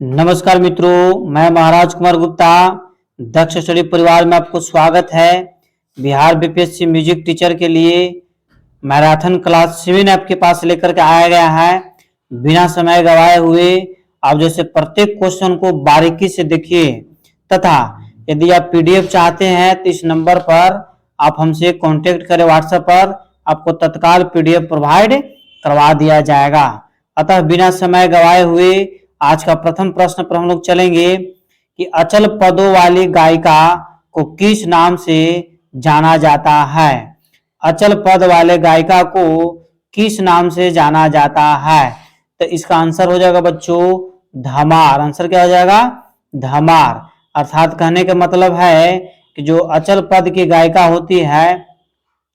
नमस्कार मित्रों, मैं महाराज कुमार गुप्ता दक्ष स्टडी परिवार में आपको स्वागत है। बिहार बीपीएससी म्यूजिक टीचर के लिए मैराथन क्लास 7 आपके पास लेकर के आया गया है। बिना समय गवाए हुए आप जैसे प्रत्येक क्वेश्चन को बारीकी से देखिए तथा यदि आप पीडीएफ चाहते हैं तो इस नंबर पर आप हमसे कांटेक्ट करें। व्हाट्सएप पर आपको तत्काल पीडीएफ प्रोवाइड करवा दिया जाएगा। अतः बिना समय गवाए हुए आज का प्रथम प्रश्न पर हम लोग चलेंगे कि अचल पदों वाली गायिका को किस नाम से जाना जाता है। अचल पद वाले गायिका को किस नाम से जाना जाता है? तो इसका आंसर हो जाएगा बच्चों धमार। आंसर क्या हो जाएगा? धमार। अर्थात कहने का मतलब है कि जो अचल पद की गायिका होती है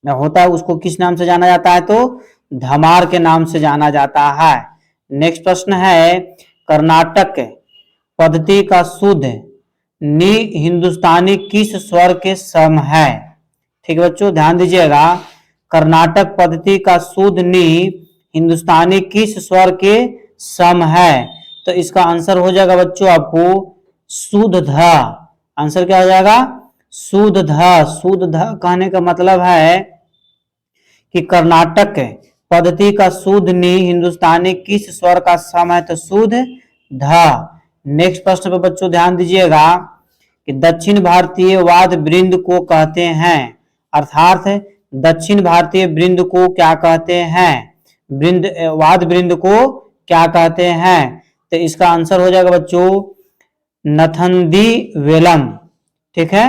होता है उसको किस नाम से जाना जाता है? तो धमार के नाम से जाना जाता है। नेक्स्ट प्रश्न है कर्नाटक पद्धति का शुद्ध नी हिंदुस्तानी किस स्वर के सम है? ठीक है बच्चों, ध्यान दीजिएगा। कर्नाटक पद्धति का शुद्ध नी हिंदुस्तानी किस स्वर के सम है? तो इसका आंसर हो जाएगा बच्चों आपको शुद्ध ध। आंसर क्या हो जाएगा? शुद्ध ध। शुद्ध ध कहने का मतलब है कि कर्नाटक पद्धति का शुद्ध नी हिंदुस्तानी किस स्वर का सम है? तो शुद्ध ध। नेक्स्ट प्रश्न पर बच्चों ध्यान दीजिएगा कि दक्षिण भारतीय वाद्य वृंद को कहते हैं। अर्थात दक्षिण भारतीय वृंद को क्या कहते हैं? वाद्य वृंद को क्या कहते हैं? तो इसका आंसर हो जाएगा बच्चों नथंदी वेलम। ठीक है,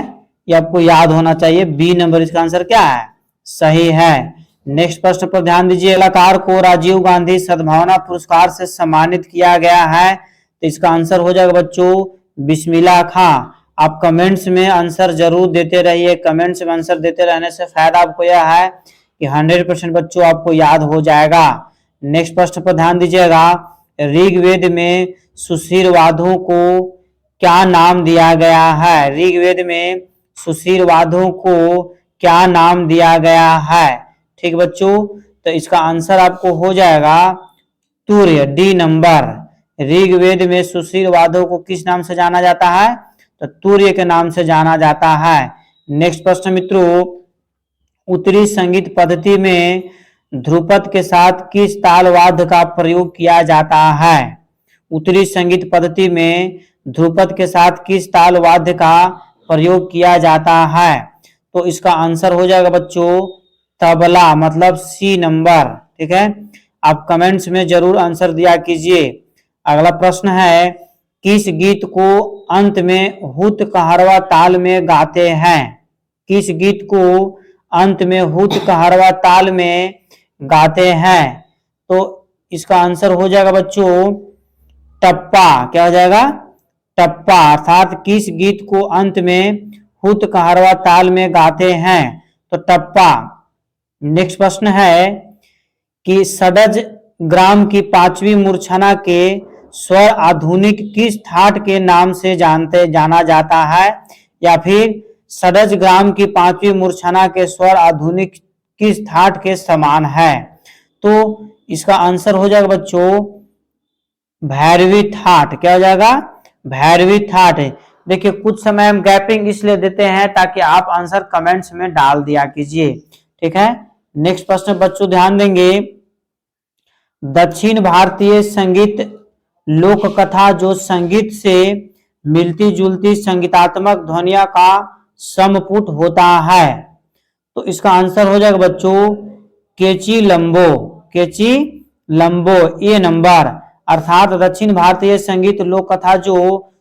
ये आपको याद होना चाहिए। बी नंबर इसका आंसर क्या है? सही है। नेक्स्ट प्रश्न पर ध्यान दीजिए। कलाकार को राजीव गांधी सद्भावना पुरस्कार से सम्मानित किया गया है। तो इसका आंसर हो जाएगा बच्चों बिस्मिल्लाह खां। आप कमेंट्स में आंसर जरूर देते रहिए। कमेंट्स में आंसर देते रहने से फायदा आपको यह है कि 100% बच्चों आपको याद हो जाएगा। नेक्स्ट प्रश्न पर ध्यान दीजिएगा। ऋग्वेद में सुशीर वादों को क्या नाम दिया गया है? ऋग्वेद में सुशीर वादों को क्या नाम दिया गया है? ठीक बच्चों, तो इसका आंसर आपको हो जाएगा तूर्य। D number. ऋग्वेद में सुशीर वादों को किस नाम से जाना जाता है? तो तूर्य के नाम से जाना जाता है। नेक्स्ट प्रश्न मित्रों, उत्तरी संगीत पद्धति में ध्रुपद के साथ किस ताल वाद्य का प्रयोग किया जाता है? उत्तरी संगीत पद्धति में ध्रुपद के साथ किस ताल वाद्य का प्रयोग किया जाता है? तो इसका आंसर हो जाएगा बच्चों तबला, मतलब सी नंबर। ठीक है, आप कमेंट्स में जरूर आंसर दिया कीजिए। अगला प्रश्न है किस गीत को अंत में हुत कहरवा ताल में गाते हैं? किस गीत को अंत में हुत कहरवा ताल में गाते हैं? तो इसका आंसर हो जाएगा बच्चों टप्पा। क्या हो जाएगा? टप्पा। अर्थात किस गीत को अंत में हुत कहरवा ताल में गाते हैं? तो टप्पा। नेक्स्ट प्रश्न है कि षडज ग्राम की 5वीं मूर्छना के स्वर आधुनिक किस ठाट के नाम से जाना जाता है? या फिर षडज ग्राम की 5वीं मूर्छना के स्वर आधुनिक किस ठाट के समान है? तो इसका आंसर हो जाएगा बच्चों भैरवी ठाट। क्या हो जाएगा? भैरवी ठाट। देखिए कुछ समय हम गैपिंग इसलिए देते हैं ताकि आप आंसर कमेंट्स में डाल दिया कीजिए। ठीक है, नेक्स्ट प्रश्न बच्चों ध्यान देंगे। दक्षिण भारतीय संगीत लोक कथा जो संगीत से मिलती जुलती संगीतात्मक ध्वनिया का समपुट होता है। तो इसका आंसर हो जाएगा बच्चों केची लंबो। केची लंबो, ए नंबर। अर्थात दक्षिण भारतीय संगीत लोक कथा जो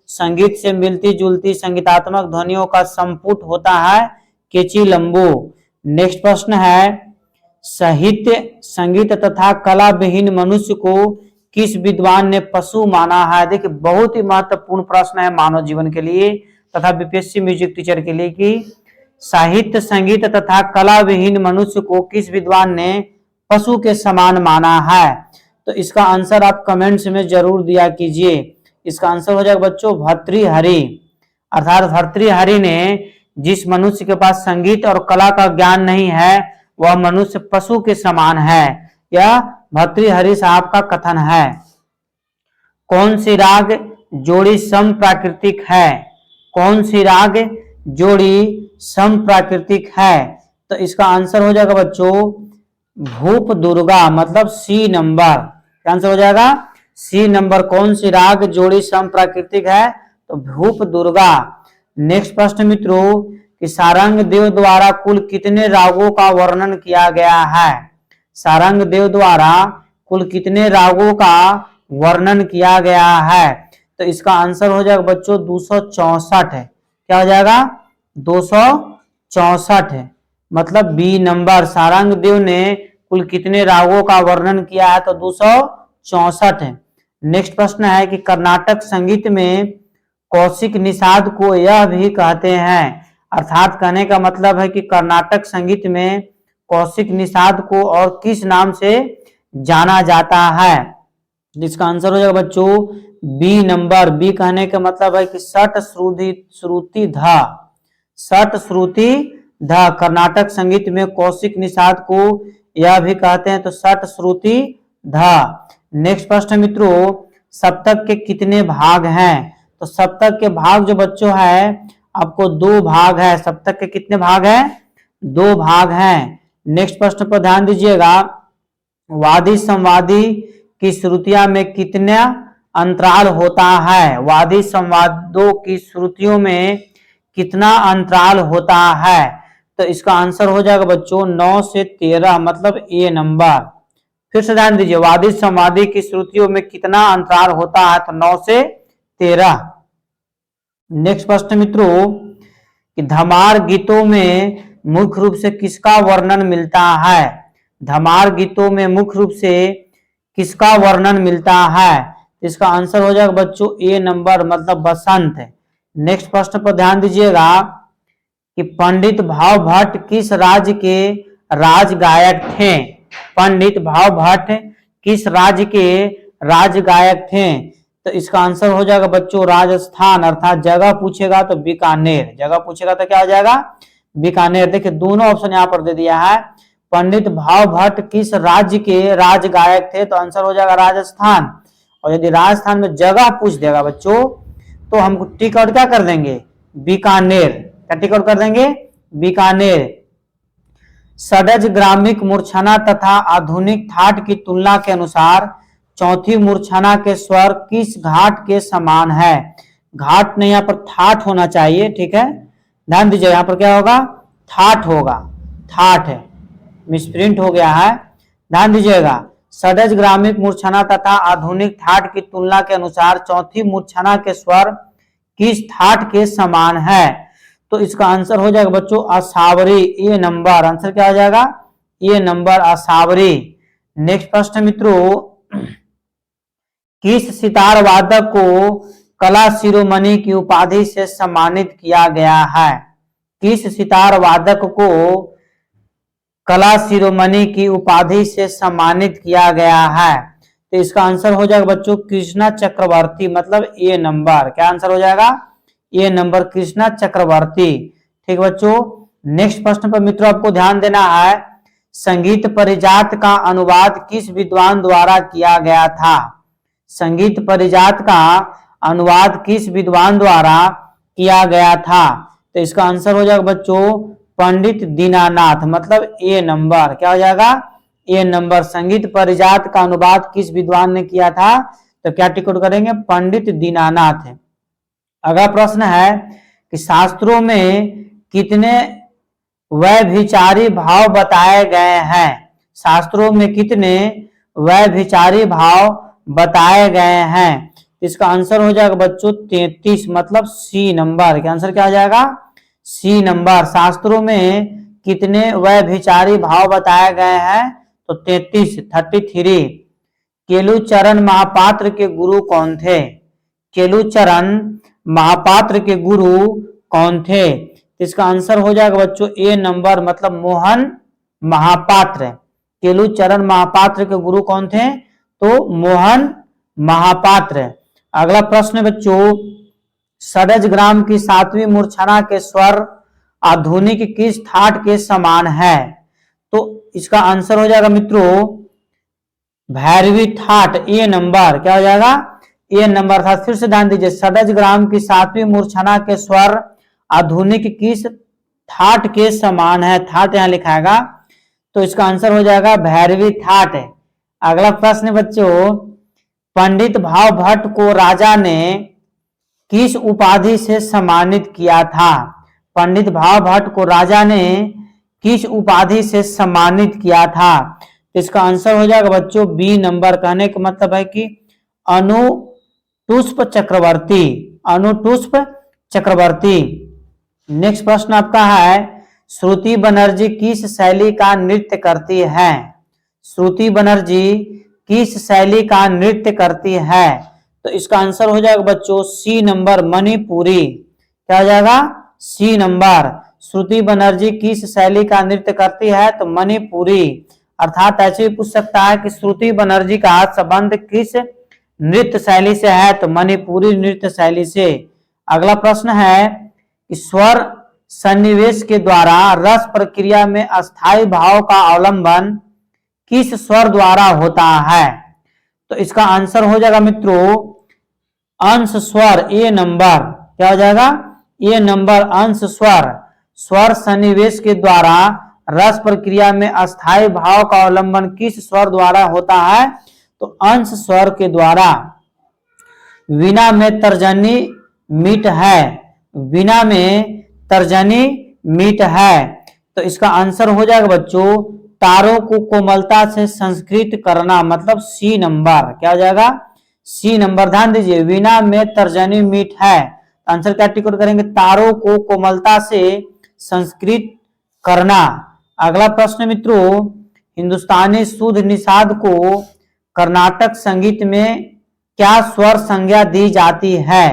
संगीत से मिलती जुलती संगीतात्मक ध्वनियों का संपुट होता है, केची लंबो। नेक्स्ट प्रश्न है साहित्य संगीत तथा कला विहीन मनुष्य को किस विद्वान ने पशु माना है? देखिए बहुत ही महत्वपूर्ण प्रश्न है मानव जीवन के लिए तथा बीपीएससी म्यूजिक टीचर के लिए कि साहित्य संगीत तथा कला विहीन मनुष्य को किस विद्वान ने पशु के समान माना है? तो इसका आंसर आप कमेंट्स में जरूर दिया कीजिए। इसका आंसर हो जाएगा बच्चों भर्तृहरि। अर्थात भर्तृहरि ने जिस मनुष्य के पास संगीत और कला का ज्ञान नहीं है वह मनुष्य पशु के समान है। यह भर्तृहरि साहब का कथन है। कौन सी राग जोड़ी सम प्राकृतिक है? कौन सी राग जोड़ी सम प्राकृतिक है? तो इसका आंसर हो जाएगा बच्चों भूप दुर्गा, मतलब सी नंबर। क्या आंसर हो जाएगा? C number. कौन सी राग जोड़ी सम प्राकृतिक है? तो भूप दुर्गा। नेक्स्ट प्रश्न मित्रों कि सारंग देव द्वारा कुल कितने रागों का वर्णन किया गया है? सारंग देव द्वारा कुल कितने रागों का वर्णन किया गया है? तो इसका आंसर हो जाएगा बच्चों 264 है। क्या हो जाएगा? 264 है, मतलब बी नंबर। सारंग देव ने कुल कितने रागों का वर्णन किया है? तो 264 है। नेक्स्ट प्रश्न है कि कर्नाटक संगीत में कौशिक निषाद को यह भी कहते हैं, अर्थात कहने का मतलब है कि कर्नाटक संगीत में कौशिक निषाद को और किस नाम से जाना जाता है? जिसका आंसर हो जाएगा बच्चों बी नंबर। बी कहने का मतलब है कि षट श्रुति ध। षट श्रुति ध। कर्नाटक संगीत में कौशिक निषाद को यह भी कहते हैं, तो षट श्रुति ध। नेक्स्ट प्रश्न मित्रों सप्तक के कितने भाग हैं? तो सप्तक के भाग जो बच्चों है आपको 2 भाग है। सप्तक के कितने भाग हैं? 2 भाग हैं। नेक्स्ट प्रश्न पर ध्यान दीजिएगा, वादी संवादी की श्रुतियां में कितना अंतराल होता है? वादी संवादों की श्रुतियों में कितना अंतराल होता है? तो इसका आंसर हो जाएगा बच्चों 9 से 13, मतलब ए नंबर। फिर से ध्यान दीजिए, वादी संवादी की श्रुतियों में कितना अंतराल होता है? तो 9 से 13। नेक्स्ट प्रश्न मित्रों कि धमार गीतों में मुख्य रूप से किसका वर्णन मिलता है? धमार गीतों में मुख्य रूप से किसका वर्णन मिलता है? इसका आंसर हो जाएगा बच्चों ए नंबर, मतलब बसंत है। नेक्स्ट प्रश्न पर ध्यान दीजिएगा कि पंडित भाव भट्ट किस राज्य के राज गायक थे? पंडित भाव भट्ट किस राज्य के राज गायक थे? तो इसका आंसर हो जाएगा बच्चों राजस्थान, अर्थात जगह पूछेगा तो बीकानेर। जगह पूछेगा तो क्या हो जाएगा? बीकानेर। देखिए दोनों ऑप्शन यहाँ पर दे दिया है। पंडित भाव भट्ट किस राज्य के राज गायक थे? तो आंसर हो जाएगा राजस्थान। और यदि राजस्थान में जगह पूछ देगा बच्चों तो हम टिक आउट क्या कर देंगे? बीकानेर। क्या टिक आउट कर देंगे? बीकानेर। षड्ज ग्रामिक मूर्छना तथा आधुनिक ठाट की तुलना के अनुसार चौथी मूर्छना के स्वर किस घाट के समान है? घाट नहीं, यहाँ पर ठाठ होना चाहिए, ठीक है। ध्यान दीजिए यहाँ पर क्या होगा? ठाठ होगा। ठाठ है, मिसप्रिंट हो गया है, ध्यान दीजिएगा। षड्ज ग्रामिक मूर्छना तथा आधुनिक ठाट की तुलना के अनुसार चौथी मूर्छना के स्वर किस ठाट के समान है? तो इसका आंसर हो जाएगा बच्चों असावरी, ए नंबर। आंसर क्या हो जाएगा? ए नंबर, असावरी। नेक्स्ट प्रश्न मित्रों किस सितार वादक को कला शिरोमणि की उपाधि से सम्मानित किया गया है? किस सितार वादक को कला शिरोमणि की उपाधि से सम्मानित किया गया है? तो इसका आंसर हो जाएगा बच्चों कृष्णा चक्रवर्ती, मतलब ए नंबर। क्या आंसर हो जाएगा? ए नंबर, कृष्णा चक्रवर्ती। ठीक बच्चों, नेक्स्ट प्रश्न पर मित्रों आपको ध्यान देना है, संगीत परिजात का अनुवाद किस विद्वान द्वारा किया गया था? संगीत परिजात का अनुवाद किस विद्वान द्वारा किया गया था? तो इसका आंसर हो जाएगा बच्चों पंडित दीनानाथ, मतलब ए नंबर। क्या हो जाएगा? ए नंबर। संगीत परिजात का अनुवाद किस विद्वान ने किया था? तो क्या टिक आउट करेंगे? पंडित दीनानाथ है। अगला प्रश्न है कि शास्त्रों में कितने व्यभिचारी भाव बताए गए हैं? शास्त्रों में कितने व्यभिचारी भाव बताए गए हैं? इसका आंसर हो जाएगा बच्चों 33, मतलब सी नंबर। क्या आंसर क्या हो जाएगा? C number. शास्त्रों में कितने व्यभिचारी भाव बताए गए हैं? तो 33। केलुचरण महापात्र के गुरु कौन थे? केलुचरण महापात्र के गुरु कौन थे? इसका आंसर हो जाएगा बच्चों ए नंबर, मतलब मोहन महापात्र। केलुचरण महापात्र के गुरु कौन थे? तो मोहन महापात्र। अगला प्रश्न बच्चों, षड्ज ग्राम की 7वीं मूर्छना के स्वर आधुनिक किस ठाट के समान है? तो इसका आंसर हो जाएगा मित्रों भैरवी ठाट, ए नंबर। क्या हो जाएगा? ए नंबर था। फिर से ध्यान दीजिए, षडज ग्राम की सातवीं मूर्छना के स्वर आधुनिक किस थाट के समान है? थाट यहां लिखाएगा, तो इसका आंसर हो जाएगा भैरवी थाट है। अगला प्रश्न बच्चों, पंडित भाव भट्ट को राजा ने किस उपाधि से सम्मानित किया था? पंडित भाव भट्ट को राजा ने किस उपाधि से सम्मानित किया था? तो इसका आंसर हो जाएगा बच्चों बी नंबर। कहने का मतलब है कि अनुटुष्प चक्रवर्ती, अनुटुष्प चक्रवर्ती। नेक्स्ट प्रश्न आपका है, श्रुति बनर्जी किस शैली का नृत्य करती है? श्रुति बनर्जी किस शैली का नृत्य करती है? तो इसका आंसर हो जाएगा बच्चों सी नंबर, मणिपुरी। क्या हो जाएगा? C number. श्रुति बनर्जी किस शैली का नृत्य करती है? तो मणिपुरी। अर्थात ऐसे भी पूछ सकता है कि श्रुति बनर्जी का संबंध किस नृत्य शैली से है? तो मणिपुरी नृत्य शैली से। अगला प्रश्न है कि स्वर सन्निवेश के द्वारा रस प्रक्रिया में अस्थायी भाव का अवलंबन किस स्वर द्वारा होता है? तो इसका आंसर हो जाएगा मित्रों अंश स्वर, ए नंबर। क्या हो जाएगा? ए नंबर, अंश स्वर। स्वर सन्निवेश के द्वारा रस प्रक्रिया में अस्थायी भाव का अवलंबन किस स्वर द्वारा होता है? तो अंश स्वर के द्वारा। वीणा में तर्जनी मीट है, वीणा में तर्जनी मीट है। तो इसका आंसर हो जाएगा बच्चों तारों को कोमलता से संस्कृत करना, मतलब सी नंबर। क्या हो जाएगा? C number. ध्यान दीजिए, वीणा में तर्जनी मीट है, आंसर क्या टिक करेंगे? तारों को कोमलता से संस्कृत करना। अगला प्रश्न मित्रों, हिंदुस्तानी शुद्ध निषाद को कर्नाटक संगीत में क्या स्वर संज्ञा दी जाती है?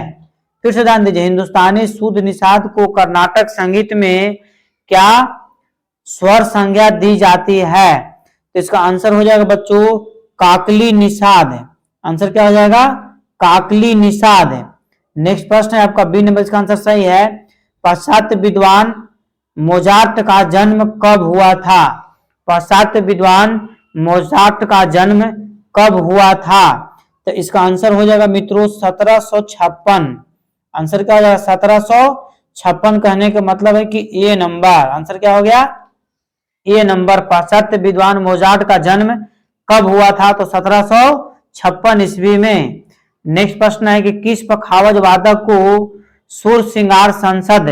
फिर से ध्यान दीजिए, हिंदुस्तानी शुद्ध निषाद को कर्नाटक संगीत में क्या स्वर संज्ञा दी जाती है? तो इसका आंसर हो जाएगा बच्चों काकली निषाद। आंसर क्या हो जाएगा? काकली निषाद। नेक्स्ट प्रश्न है आपका बी नंबर, इसका आंसर सही है। पाश्चात्य विद्वान मोजार्ट का जन्म कब हुआ था? पाश्चात्य विद्वान मोजार्ट का जन्म कब हुआ था? तो इसका आंसर हो जाएगा मित्रों 1756। आंसर क्या हो जाएगा? 1756। कहने का मतलब है कि ए नंबर। आंसर क्या हो गया? ए नंबर। पाश्चात्य विद्वान मोजार्ट का जन्म कब हुआ था? तो 1756 ईस्वी में। नेक्स्ट प्रश्न है कि किस पखावज वादक को सुर सिंगार संसद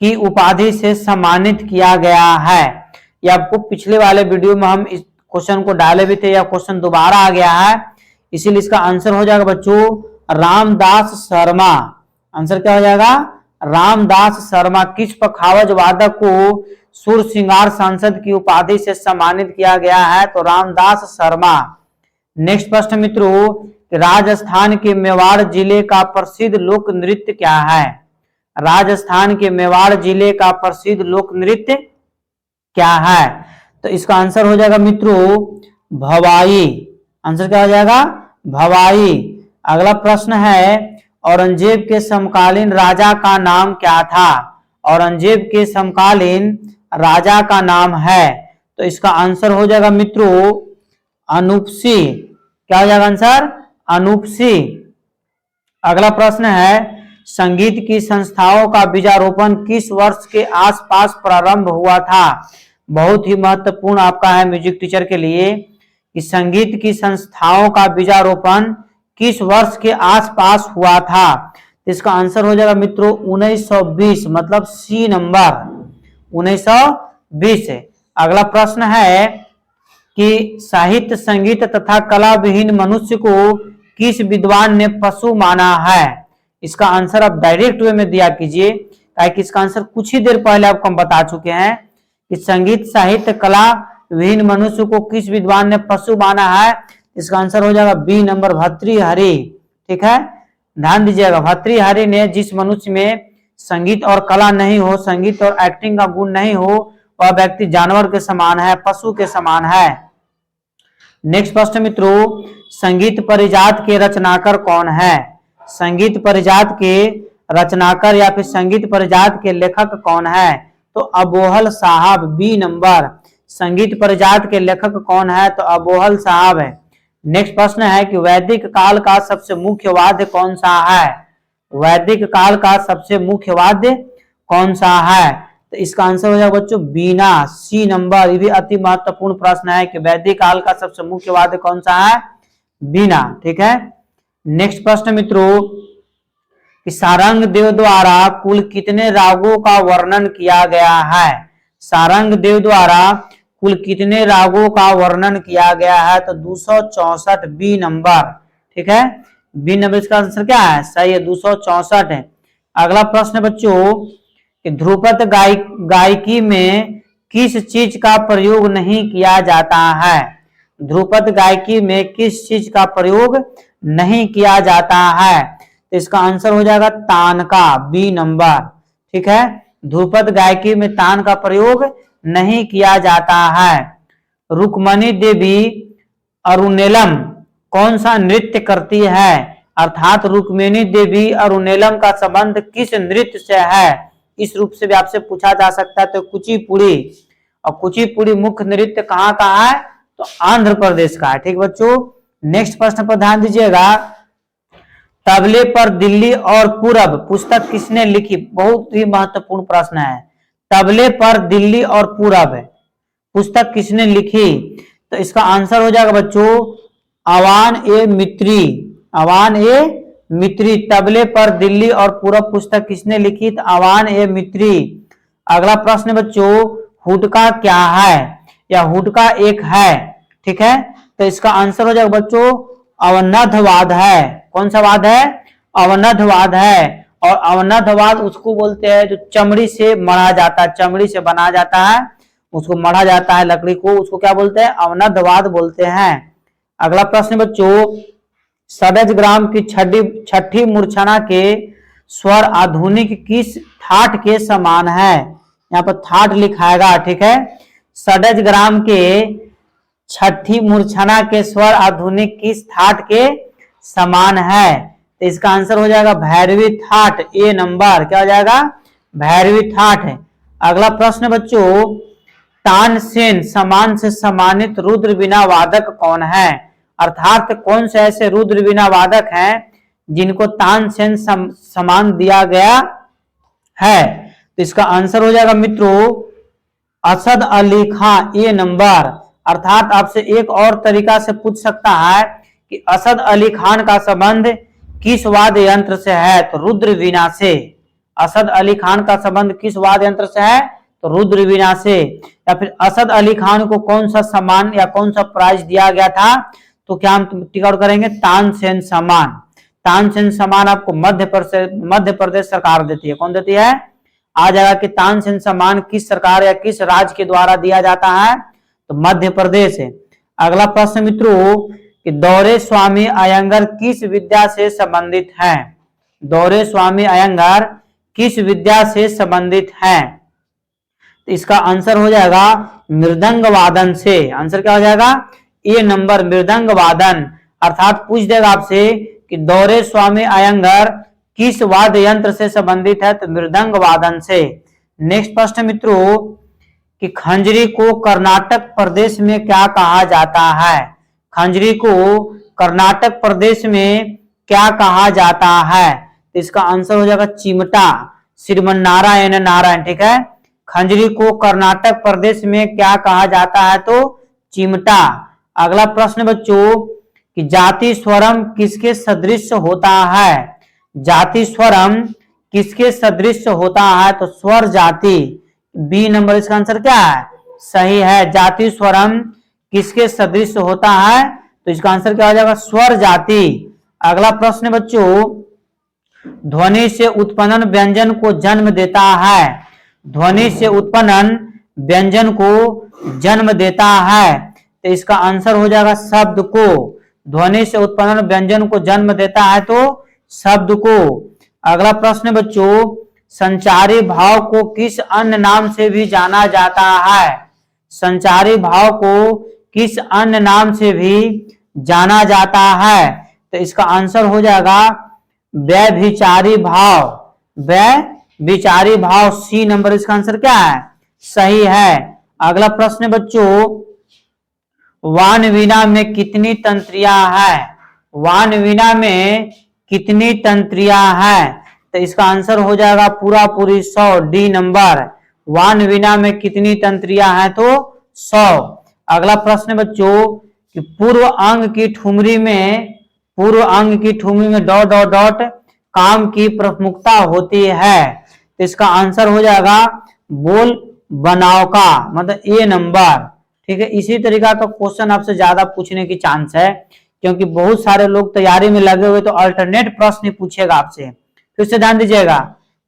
की उपाधि से सम्मानित किया गया है? ये आपको पिछले वाले वीडियो में हम इस क्वेश्चन को डाले भी थे, या क्वेश्चन दोबारा आ गया है, इसीलिए इसका आंसर हो जाएगा बच्चों रामदास शर्मा। आंसर क्या हो जाएगा? रामदास शर्मा। किस पखावज वादक को सुर सिंगार सांसद की उपाधि से सम्मानित किया गया है? तो रामदास शर्मा। नेक्स्ट प्रश्न मित्रों, राजस्थान के मेवाड़ जिले का प्रसिद्ध लोक नृत्य क्या है? राजस्थान के मेवाड़ जिले का प्रसिद्ध लोक नृत्य क्या है? तो इसका आंसर हो जाएगा मित्रों भवाई। आंसर क्या हो जाएगा? भवाई। अगला प्रश्न है, औरंगजेब के समकालीन राजा का नाम क्या था? औरंगजेब के समकालीन राजा का नाम है, तो इसका आंसर हो जाएगा मित्रों अनूपसी। क्या हो जाएगा आंसर? अनूपसी। अगला प्रश्न है, संगीत की संस्थाओं का बीजारोपण किस वर्ष के आसपास प्रारंभ हुआ था? बहुत ही महत्वपूर्ण आपका है म्यूजिक टीचर के लिए कि संगीत की संस्थाओं का बीजारोपण किस वर्ष के आसपास हुआ था? इसका आंसर हो जाएगा मित्रों 1920, मतलब सी नंबर 1920 है। अगला प्रश्न है कि साहित्य संगीत तथा कला विहीन मनुष्य को किस विद्वान ने पशु माना है? इसका आंसर आप डायरेक्ट वे में दिया कीजिए, ताकि इसका आंसर कुछ ही देर पहले आपको हम बता चुके हैं कि संगीत साहित्य कला विहीन मनुष्य को किस विद्वान ने पशु माना है। इसका आंसर हो जाएगा बी नंबर भर्तृहरि। ठीक है, ध्यान दीजिएगा, भर्तृहरि ने जिस मनुष्य में संगीत और कला नहीं हो, संगीत और एक्टिंग का गुण नहीं हो, वह व्यक्ति जानवर के समान है, पशु के समान है। नेक्स्ट प्रश्न मित्रों, संगीत परिजात के रचनाकार कौन है? संगीत परिजात के रचनाकार या फिर संगीत परिजात के लेखक कौन है? तो अबोहल साहब, बी नंबर। संगीत परिजात के लेखक कौन है? तो अबोहल साहब है। नेक्स्ट प्रश्न है कि वैदिक काल का सबसे मुख्य वाद्य कौन सा है? वैदिक काल का सबसे मुख्य वाद्य कौन सा है? तो इसका आंसर हो जाएगा बच्चों बीना, सी नंबर। ये भी अति महत्वपूर्ण प्रश्न है कि वैदिक काल का सबसे मुख्य वाद्य कौन सा है? बीना। ठीक है। नेक्स्ट प्रश्न मित्रों कि सारंग देव द्वारा कुल कितने रागों का वर्णन किया गया है? सारंग देव द्वारा कुल कितने रागों का वर्णन किया गया है? तो 264, बी नंबर। ठीक है, बी नंबर इसका आंसर क्या है? सही है, 264 है। अगला प्रश्न बच्चों कि ध्रुपद गायकी में किस चीज का प्रयोग नहीं किया जाता है? ध्रुपद गायकी में किस चीज का प्रयोग नहीं किया जाता है? तो इसका आंसर हो जाएगा तान का, बी नंबर। ठीक है, ध्रुपद गायकी में तान का प्रयोग नहीं किया जाता है। रुक्मणी देवी अरुणेलम कौन सा नृत्य करती है? अर्थात रुक्मिणी देवी अरुणेलम का संबंध किस नृत्य से है? इस रूप से भी आपसे पूछा जा सकता है। तो कुचिपुड़ी, और कुचिपुड़ी मुख्य नृत्य कहाँ का है? तो आंध्र प्रदेश का है। ठीक बच्चों, नेक्स्ट प्रश्न पर ध्यान दीजिएगा। तबले पर दिल्ली और पूरब पुस्तक किसने लिखी? बहुत ही महत्वपूर्ण प्रश्न है। तबले पर दिल्ली और पूरब पुस्तक किसने लिखी? तो इसका आंसर हो जाएगा बच्चों अवान ए मित्री। अवान ए मित्री। तबले पर दिल्ली और पूरब पुस्तक किसने लिखी? तो अवान ए मित्री। अगला प्रश्न बच्चों हुडका क्या है या हुडका एक है? ठीक है, तो इसका आंसर हो जाएगा बच्चों अवनद्धवाद है। कौन सा वाद है? अवनद्धवाद है। और अवनद्धवाद उसको बोलते हैं जो चमड़ी से मढ़ा जाता है, चमड़ी से बना जाता है, उसको मढ़ा जाता है लकड़ी को, उसको क्या बोलते हैं? अवनद्धवाद बोलते हैं। अगला प्रश्न बच्चों सडज ग्राम की छठी मूर्छना के स्वर आधुनिक किस ठाट के समान है? यहाँ पर ठाट लिखाएगा। ठीक है, सडज ग्राम के छठी मूर्छना के स्वर आधुनिक किस ठाट के समान है? तो इसका आंसर हो जाएगा भैरवी ठाट, ए नंबर। क्या हो जाएगा? भैरवी ठाट है। अगला प्रश्न बच्चों तानसेन समान से सम्मानित रुद्र वीणा वादक कौन है? अर्थात कौन से ऐसे रुद्र वीणा वादक हैं जिनको तानसेन सम्मान दिया गया है? तो इसका आंसर हो जाएगा मित्रों असद अली खां, ए नंबर। अर्थात आपसे एक और तरीका से पूछ सकता है कि असद अली खान का संबंध किस वाद्य यंत्र से है? तो रुद्र वीणा से। असद अली खान का संबंध किस वाद्य यंत्र से है? तो रुद्र वीणा से। या फिर असद अली खान को कौन सा सम्मान या कौन सा प्राइज दिया गया था? तो क्या हम टिक आउट करेंगे? तानसेन सम्मान। तानसेन सम्मान आपको मध्य प्रदेश सरकार देती है। कौन देती है? आ जाएगा कि तानसेन सम्मान किस सरकार या किस राज्य के द्वारा दिया जाता है? तो मध्य प्रदेश है। अगला प्रश्न मित्रों कि दौरे स्वामी अयंगर किस विद्या से संबंधित हैं? दौरे स्वामी अयंगर किस विद्या से संबंधित हैं? तो इसका आंसर हो जाएगा मृदंग वादन से। आंसर क्या हो जाएगा? ए नंबर, मृदंग वादन। अर्थात पूछ देगा आपसे कि दौरे स्वामी अयंगर किस वाद्य यंत्र से संबंधित है? तो मृदंग वादन से। नेक्स्ट प्रश्न मित्रों कि खंजरी को कर्नाटक प्रदेश में क्या कहा जाता है? खंजरी को कर्नाटक प्रदेश में क्या कहा जाता है? तो इसका आंसर हो जाएगा चिमटा, श्रीमन्नारायण नारायण। ठीक है, खंजरी को कर्नाटक प्रदेश में क्या कहा जाता है? तो चिमटा। अगला प्रश्न बच्चों कि जाति स्वरम किसके सदृश होता है? जाति स्वरम किसके सदृश होता है? तो स्वर जाति, बी नंबर इसका आंसर क्या है? सही है, जाति स्वरम किसके सदृश होता है? तो इसका आंसर क्या हो जाएगा? स्वर जाति। अगला प्रश्न बच्चों ध्वनि से उत्पन्न व्यंजन को जन्म देता है। ध्वनि से उत्पन्न व्यंजन को जन्म देता है। तो इसका आंसर हो जाएगा शब्द को। ध्वनि से उत्पन्न व्यंजन को जन्म देता है तो शब्द को। अगला प्रश्न बच्चों संचारी भाव को किस अन्य नाम से भी जाना जाता है? संचारी भाव को किस अन्य नाम से भी जाना जाता है? तो इसका आंसर हो जाएगा व्यभिचारी भाव। व्यभिचारी भाव, सी नंबर इसका आंसर क्या है? सही है। अगला प्रश्न बच्चों वान वीणा में कितनी तंत्रियां हैं? वान वीणा में कितनी तंत्रियां हैं? तो इसका आंसर हो जाएगा पूरा पूरी 100, डी नंबर। वान वीणा में कितनी तंत्रियां हैं? तो 100। अगला प्रश्न बच्चों कि पूर्व अंग की ठुमरी में डॉट डॉट डॉट काम की प्रमुखता होती है। तो इसका आंसर हो जाएगा बोल बनाव का, मतलब ए नंबर। ठीक है, इसी तरीका का क्वेश्चन आपसे ज्यादा पूछने की चांस है, क्योंकि बहुत सारे लोग तैयारी में लगे हुए, तो अल्टरनेट प्रश्न पूछेगा आपसे। फिर से ध्यान दीजिएगा,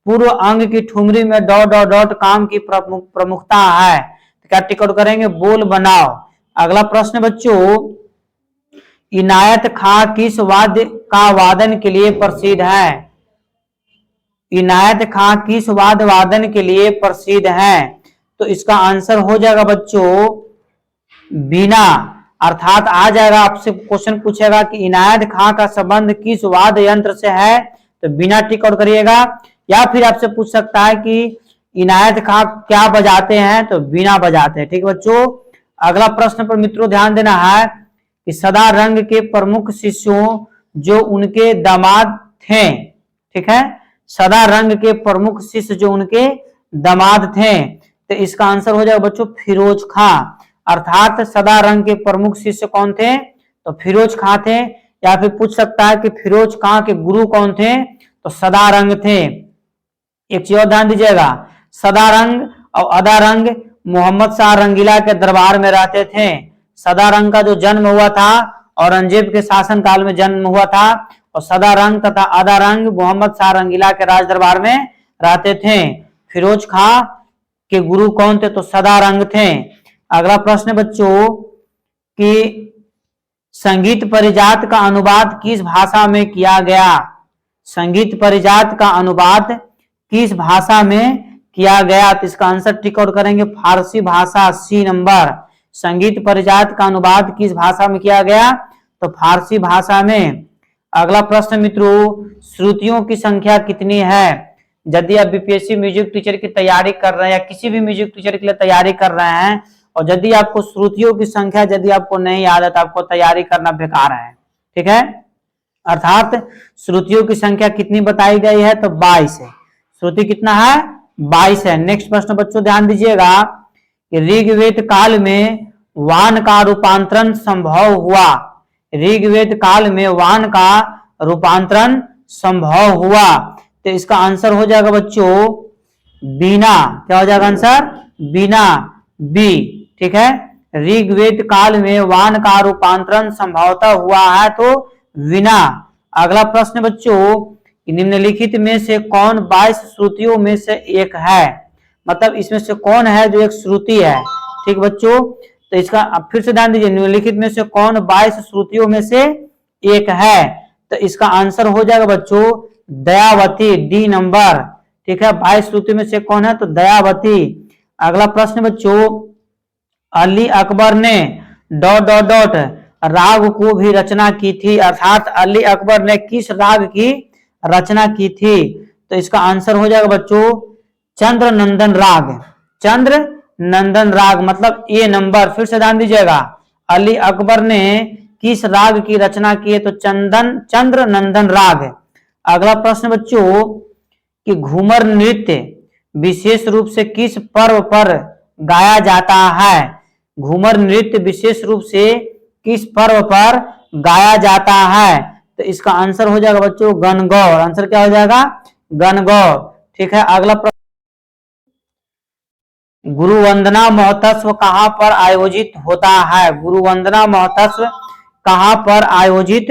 पूर्व अंग की ठुमरी में डॉट डॉट डॉट काम की प्रमुखता है, तो क्या टिक आउट करेंगे? बोल बनाओ। अगला प्रश्न बच्चों, इनायत खां किस वाद्य का वादन के लिए प्रसिद्ध है? इनायत खां किस वाद्य वादन के लिए प्रसिद्ध है? तो इसका आंसर हो जाएगा बच्चों बीना। अर्थात आ जाएगा, आपसे क्वेश्चन पूछेगा कि इनायत खां का संबंध किस वाद्य यंत्र से है, तो बिना टिक आउट करिएगा। या फिर आपसे पूछ सकता है कि इनायत खां क्या बजाते हैं, तो बीना बजाते हैं। ठीक है बच्चों। अगला प्रश्न पर मित्रों ध्यान देना है कि सदारंग के प्रमुख शिष्यों जो उनके दामाद थे, ठीक है, सदारंग के प्रमुख शिष्य जो उनके दामाद थे, तो इसका आंसर हो जाएगा बच्चों फिरोज खां। अर्थात सदारंग के प्रमुख शिष्य कौन थे? तो फिरोज खां थे। या फिर पूछ सकता है कि फिरोज खां के गुरु कौन थे? तो सदारंग थे। एक चीज और ध्यान दीजिएगा, सदारंग और अदारंग मोहम्मद शाह रंगीला के दरबार में रहते थे। सदारंग का जो जन्म हुआ था औरंगजेब के शासन काल में जन्म हुआ था, और सदारंग तथा अदारंग मोहम्मद शाह रंगीला के राज दरबार में रहते थे। फिरोज खां के गुरु कौन थे? तो सदारंग थे। अगला प्रश्न बच्चों कि संगीत परिजात का अनुवाद किस भाषा में किया गया? संगीत परिजात का अनुवाद किस भाषा में किया गया? तो इसका आंसर टिक आउट करेंगे फारसी भाषा, सी नंबर। संगीत परिजात का अनुवाद किस भाषा में किया गया? तो फारसी भाषा में। अगला प्रश्न मित्रों, श्रुतियों की संख्या कितनी है? यदि आप बीपीएससी म्यूजिक टीचर की तैयारी कर रहे हैं या किसी भी म्यूजिक टीचर के लिए तैयारी कर रहे हैं, और यदि आपको श्रुतियों की संख्या यदि आपको नहीं याद है, तो आपको तैयारी करना बेकार है। ठीक है, अर्थात श्रुतियों की संख्या कितनी बताई गई है? तो 22 है। श्रुति कितना है? 22 है। नेक्स्ट प्रश्न बच्चों ध्यान दीजिएगा कि ऋग्वेद काल में वान का रूपांतरण संभव हुआ। ऋग्वेद काल में वान का रूपांतरण संभव हुआ, तो इसका आंसर हो जाएगा बच्चों बीना। क्या हो जाएगा आंसर? बीना, बी। ठीक है, ऋग्वेद काल में वान का रूपांतरण संभवतः हुआ है, तो विना। अगला प्रश्न बच्चों, निम्नलिखित में से कौन 22 श्रुतियों में से एक है? मतलब इसमें से कौन है जो एक श्रुति है? ठीक बच्चों, तो इसका फिर से ध्यान दीजिए, निम्नलिखित में से कौन 22 श्रुतियों में से एक है? तो इसका आंसर हो जाएगा बच्चों दयावती, डी नंबर। ठीक है, 22 श्रुतियों में से कौन है? तो दयावती। अगला प्रश्न बच्चों, अली अकबर ने डॉट डॉट डॉट राग को भी रचना की थी। अर्थात अली अकबर ने किस राग की रचना की थी? तो इसका आंसर हो जाएगा बच्चों चंद्र नंदन राग। चंद्र नंदन राग मतलब ए नंबर। फिर से ध्यान दीजिएगा, अली अकबर ने किस राग की रचना की है? तो चंद्र नंदन राग। अगला प्रश्न बच्चों कि घूमर नृत्य विशेष रूप से किस पर्व पर गाया जाता है? घूमर नृत्य विशेष रूप से किस पर्व पर गाया जाता है? तो इसका आंसर हो जाएगा बच्चों गणगौर। आंसर क्या हो जाएगा? गणगौर। ठीक है, अगला प्रश्न, गुरु वंदना महोत्सव कहाँ पर आयोजित होता है? गुरु वंदना महोत्सव कहाँ पर आयोजित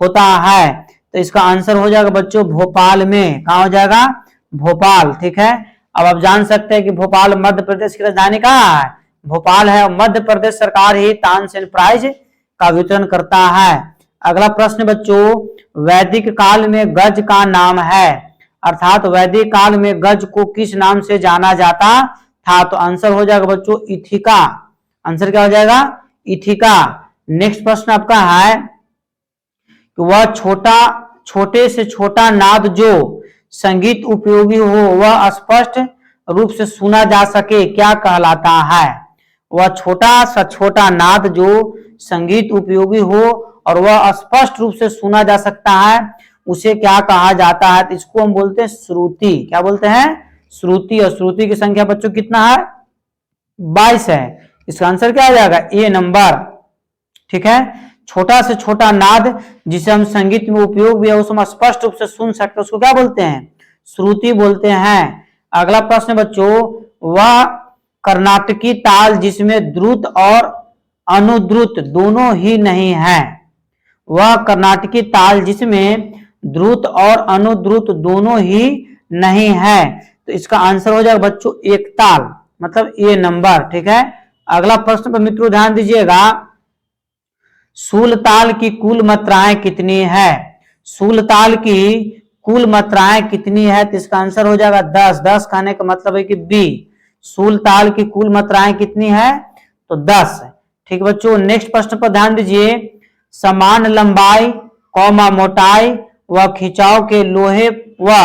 होता है? तो इसका आंसर हो जाएगा बच्चों भोपाल में। कहाँ हो जाएगा? भोपाल। ठीक है, अब आप जान सकते हैं कि भोपाल मध्य प्रदेश की राजधानी कहाँ है? भोपाल है। मध्य प्रदेश सरकार ही तानसेन प्राइज का वितरण करता है। अगला प्रश्न बच्चों, वैदिक काल में गज का नाम है? अर्थात वैदिक काल में गज को किस नाम से जाना जाता था? तो आंसर हो जाएगा बच्चों इथिका। आंसर क्या हो जाएगा? इथिका। नेक्स्ट प्रश्न आपका है कि वह छोटे से छोटा नाद जो संगीत उपयोगी हो वह स्पष्ट रूप से सुना जा सके क्या कहलाता है? वह छोटा सा छोटा नाद जो संगीत उपयोगी हो और वह स्पष्ट रूप से सुना जा सकता है उसे क्या कहा जाता है? तो इसको हम बोलते हैं श्रुति। क्या बोलते हैं? श्रुति। और श्रुति की संख्या बच्चों कितना है? 22 है। इसका आंसर क्या आ जाएगा? ए नंबर। ठीक है। छोटा से छोटा नाद जिसे हम संगीत में उपयोग भी है उसे हम स्पष्ट रूप से सुन सकते हैं उसको क्या बोलते हैं? श्रुति बोलते हैं। अगला प्रश्न बच्चों, वह कर्नाटकी ताल जिसमें द्रुत और अनुद्रुत दोनों ही नहीं है। वह कर्नाटकी ताल जिसमें द्रुत और अनुद्रुत दोनों ही नहीं है। तो इसका आंसर हो जाएगा बच्चों एक ताल, मतलब ए नंबर। ठीक है। अगला प्रश्न पर मित्रों ध्यान दीजिएगा, सूल ताल की कुल मात्राएं कितनी है? सूल ताल की कुल मात्राएं कितनी है? तो इसका आंसर हो जाएगा 10। 10 कहने का मतलब है कि बी। सूल ताल की कुल मात्राएं कितनी है? तो 10। ठीक बच्चों, नेक्स्ट प्रश्न पर ध्यान दीजिए, समान लंबाई कौमा मोटाई व खिंचाव के लोहे व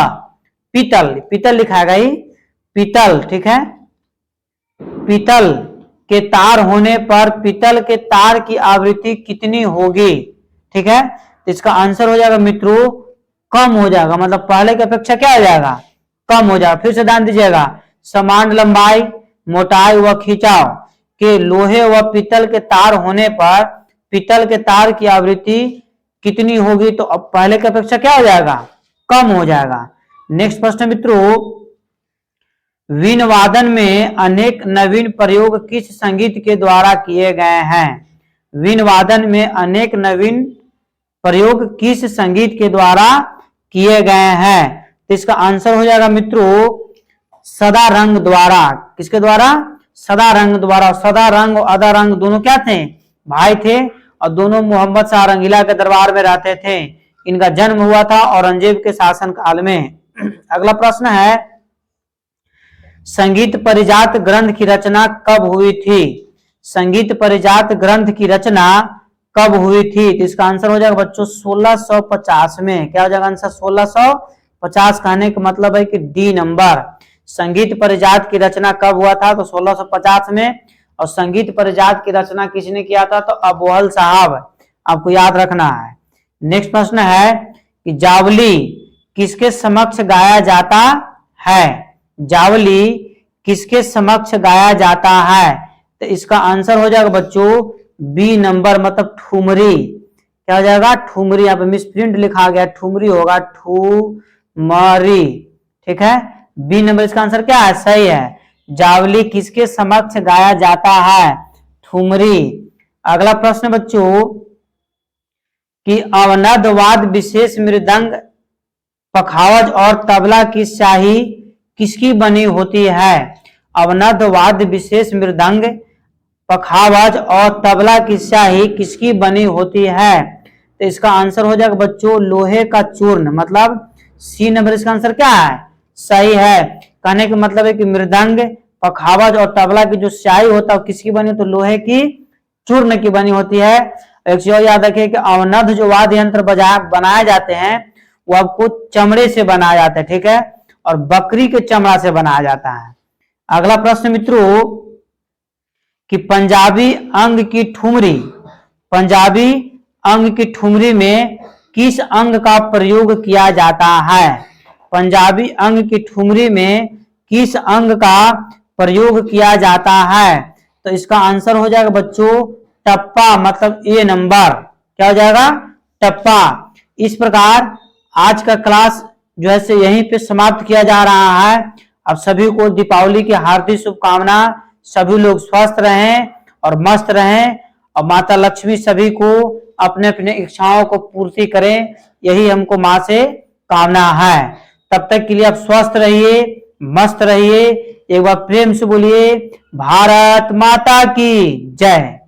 पीतल, पीतल लिखा गई पीतल, ठीक है, पीतल के तार होने पर पीतल के तार की आवृत्ति कितनी होगी? ठीक है। तो इसका आंसर हो जाएगा मित्रों कम हो जाएगा, मतलब पहले की अपेक्षा क्या हो जाएगा? कम हो जाएगा। फिर से ध्यान दीजिएगा, समान लंबाई मोटाई व खिंचाव के लोहे व पीतल के तार होने पर पीतल के तार की आवृत्ति कितनी होगी? तो अब पहले की अपेक्षा क्या हो जाएगा? कम हो जाएगा। नेक्स्ट प्रश्न मित्रों, वीण वादन में अनेक नवीन प्रयोग किस संगीत के द्वारा किए गए हैं? वीण वादन में अनेक नवीन प्रयोग किस संगीत के द्वारा किए गए हैं? तो इसका आंसर हो जाएगा मित्रों सदा रंग द्वारा। किसके द्वारा? सदा रंग द्वारा। सदा रंग और अदा रंग दोनों क्या थे? भाई थे और दोनों मोहम्मद शाह रंगीला के दरबार में रहते थे। इनका जन्म हुआ था औरंगजेब के शासन काल में। अगला प्रश्न है, संगीत परिजात ग्रंथ की रचना कब हुई थी? संगीत परिजात ग्रंथ की रचना कब हुई थी? तो इसका आंसर हो जाएगा बच्चों 1650 में। क्या हो जाएगा आंसर? 1650 कहने का मतलब है कि डी नंबर। संगीत परिजात की रचना कब हुआ था? तो 1650 में। और संगीत परिजात की रचना किसने किया था? तो अबोहल साहब, आपको याद रखना है। नेक्स्ट प्रश्न है कि जावली किसके समक्ष गाया जाता है? जावली किसके समक्ष गाया जाता है? तो इसका आंसर हो जाएगा बच्चों बी नंबर, मतलब ठुमरी। क्या हो जाएगा? ठुमरी। यहाँ पे मिसप्रिंट लिखा गया, ठुमरी होगा ठुमरी। ठीक है, बी नंबर इसका आंसर क्या है? सही है। जावली किसके समक्ष गाया जाता है? ठुमरी। अगला प्रश्न बच्चों कि अवनदवाद विशेष मृदंग पखावज और तबला की शाही किसकी बनी होती है? अवनदवाद विशेष मृदंग पखावज और तबला की शाही किसकी बनी होती है? तो इसका आंसर हो जाएगा बच्चों लोहे का चूर्ण, मतलब सी नंबर इसका आंसर क्या है? सही है। कहने का मतलब है कि मृदंग पखावज और तबला की जो स्याही होता है किसकी बनी? तो लोहे की चूर्ण की बनी होती है। एक चीज याद रखिए कि अवनद जो वाद्य यंत्र बनाए जाते हैं वो आपको चमड़े से बनाया जाता है, ठीक है, और बकरी के चमड़ा से बनाया जाता है। अगला प्रश्न मित्रों कि पंजाबी अंग की ठुमरी, पंजाबी अंग की ठुमरी में किस अंग का प्रयोग किया जाता है? पंजाबी अंग की ठुमरी में किस अंग का प्रयोग किया जाता है? तो इसका आंसर हो जाएगा बच्चों टप्पा, मतलब ए नंबर। क्या हो जाएगा? टप्पा। इस प्रकार आज का क्लास जो है यहीं पे समाप्त किया जा रहा है। अब सभी को दीपावली की हार्दिक शुभकामना। सभी लोग स्वस्थ रहें और मस्त रहें और माता लक्ष्मी सभी को अपने अपने इच्छाओं को पूर्ति करें, यही हमको माँ से कामना है। तब तक के लिए आप स्वस्थ रहिए, मस्त रहिए। एक बार प्रेम से बोलिए भारत माता की जय।